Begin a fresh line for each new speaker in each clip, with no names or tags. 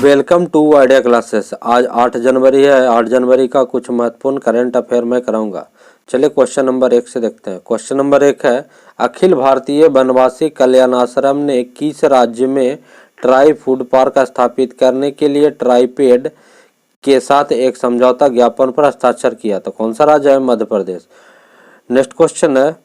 Welcome to idea classes. आज 8 जनवरी है। 8 जनवरी का कुछ महत्वपूर्ण करंट अफेयर मैं कराऊंगा। चलिए क्वेश्चन नंबर 1 से देखते हैं। क्वेश्चन नंबर 1 है, अखिल भारतीय वनवासी कल्याणाश्रम ने किस राज्य में ट्राई फूड पार्क स्थापित करने के लिए ट्राईपेड के साथ एक समझौता ज्ञापन पर हस्ताक्षर किया? तो कौन सा राज्य है? मध्य प्रदेश। नेक्स्ट क्वेश्चन है,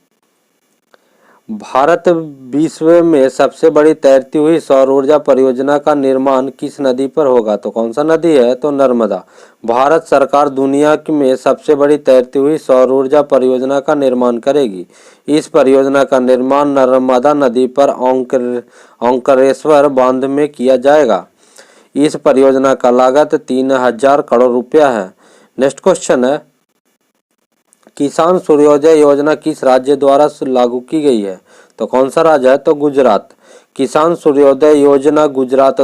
भारत विश्व में सबसे बड़ी तैरती हुई सौर ऊर्जा परियोजना का निर्माण किस नदी पर होगा? तो कौन सा नदी है? तो नर्मदा। भारत सरकार दुनिया में सबसे बड़ी तैरती हुई सौर ऊर्जा परियोजना का निर्माण करेगी। इस परियोजना का निर्माण नर्मदा नदी पर ओंकारेश्वर बांध में किया जाएगा। इस परियोजना का लागत 3000 करोड़ रुपया है। नेक्स्ट क्वेश्चन है, किसान सूर्योदय योजना किस राज्य द्वारा लागू की गई है? तो कौन सा राज्य है? तो गुजरात। किसान सूर्योदय योजना गुजरात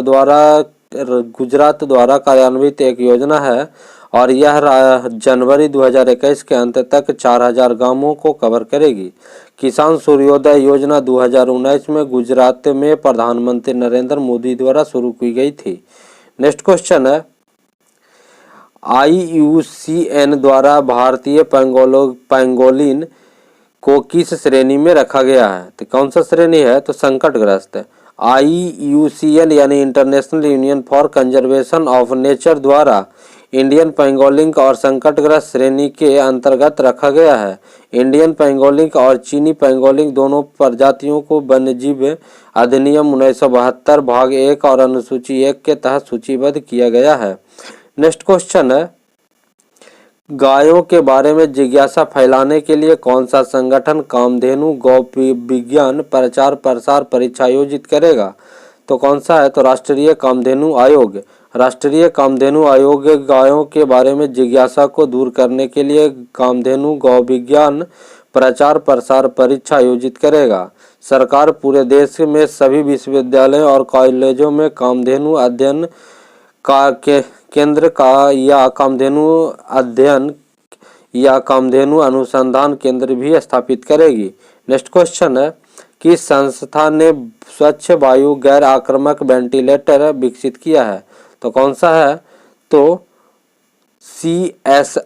द्वारा कार्यान्वित एक योजना है और यह जनवरी 2021 के अंत तक 4000 गांवों को कवर करेगी। किसान सूर्योदय योजना 2019 में गुजरात में प्रधानमंत्री नरेंद्र मोदी द्वारा शुरू की गई थी। नेक्स्ट क्वेश्चन है, IUCN द्वारा भारतीय पेंगोलिन को किस श्रेणी में रखा गया है? तो कौन सा श्रेणी है? तो संकटग्रस्त। IUCN यानी international union for conservation of nature द्वारा इंडियन पेंगोलिन और संकटग्रस्त श्रेणी के अंतर्गत रखा गया है। इंडियन पेंगोलिन और चीनी पेंगोलिन दोनों प्रजातियों को वन्यजीव अधिनियम 1972 भाग 1 और अनुसूची 1 के तहत सूचीबद्ध किया गया है। नेक्स्ट क्वेश्चन है, गायों के बारे में जिज्ञासा फैलाने के लिए कौन सा संगठन कामधेनु गौ विज्ञान प्रचार प्रसार परीक्षा आयोजित करेगा? तो कौन सा है? तो राष्ट्रीय कामधेनु आयोग। राष्ट्रीय कामधेनु आयोग गायों के बारे में जिज्ञासा को दूर करने के लिए कामधेनु गौ विज्ञान प्रचार प्रसार परीक्षा आयोजित करेगा। सरकार पूरे देश में सभी विश्वविद्यालयों और कॉलेजों में कामधेनु अध्ययन का केंद्र का या कामधेनु अध्ययन या कामधेनु अनुसंधान केंद्र भी स्थापित करेगी। नेक्स्ट क्वेश्चन है, किस संस्था ने स्वच्छ वायु गैर आक्रामक वेंटिलेटर विकसित किया है? तो कौन सा है? तो CSIR-NAL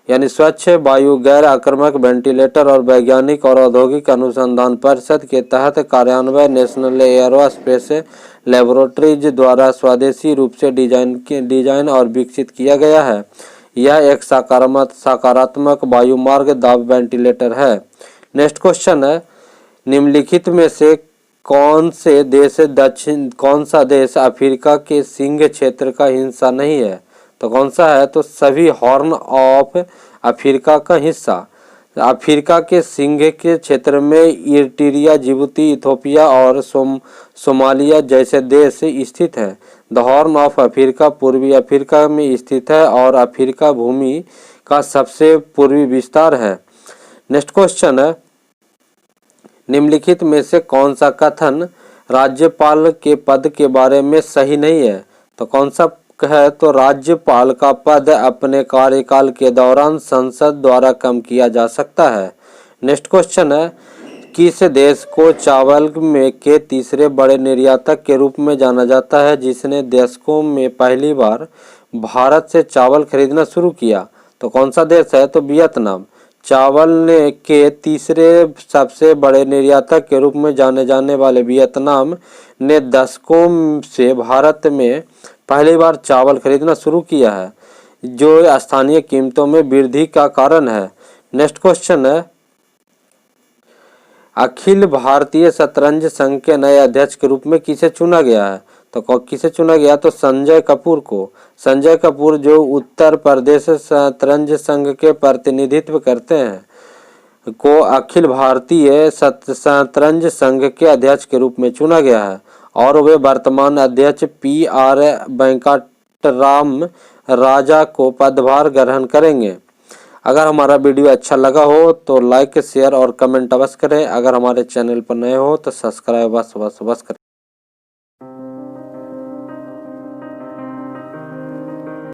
यानी स्वच्छ वायु गैर आक्रामक वेंटिलेटर और वैज्ञानिक और औद्योगिक अनुसंधान परिषद के तहत कार्यान्वयन नेशनल एयरोस्पेस लेबोरेटरीज द्वारा स्वदेशी रूप से डिजाइन और विकसित किया गया है। यह एक सकारात्मक वायुमार्ग दाब वेंटिलेटर है। नेक्स्ट क्वेश्चन है, निम्नलिखित में से कौन सा देश अफ्रीका के सिंह क्षेत्र का हिस्सा नहीं है? तो कौन सा है? तो सभी हॉर्न ऑफ अफ्रीका का हिस्सा। अफ्रीका के सिंह के क्षेत्र में इरिट्रिया, जिबूती, इथियोपिया और सोमालिया जैसे देश स्थित हैं। द हॉर्न ऑफ अफ्रीका पूर्वी अफ्रीका में स्थित है और अफ्रीका भूमि का सबसे पूर्वी विस्तार है। नेक्स्ट क्वेश्चन है, निम्नलिखित में से कौन सा कथन राज्यपाल के पद के बारे में सही नहीं है? तो कौन सा है? तो राज्यपाल का पद अपने कार्यकाल के दौरान संसद द्वारा कम किया जा सकता है। नेक्स्ट क्वेश्चन है, किस देश को चावल में के तीसरे बड़े निर्यातक के रूप में जाना जाता है जिसने दशकों में पहली बार भारत से चावल खरीदना शुरू किया? तो कौन सा देश है? तो वियतनाम। चावल के तीसरे सबसे बड़े निर्यातक के रूप में जाने जाने वाले वियतनाम ने दशकों से भारत में पहली बार चावल खरीदना शुरू किया है, जो स्थानीय कीमतों में वृद्धि का कारण है। नेक्स्ट क्वेश्चन है, अखिल भारतीय शतरंज संघ के नए अध्यक्ष के रूप में किसे चुना गया है? तो किसे चुना गया? तो संजय कपूर को। संजय कपूर जो उत्तर प्रदेश शतरंज संघ के प्रतिनिधित्व करते हैं को अखिल भारतीय शतरंज संघ के अध्यक्ष के रूप में चुना गया है और वे वर्तमान अध्यक्ष PR वेंकटराम राजा को पदभार ग्रहण करेंगे। अगर हमारा वीडियो अच्छा लगा हो तो लाइक शेयर और कमेंट अवश्य करें। अगर हमारे चैनल पर नए हो तो सब्सक्राइब अवश्य करें।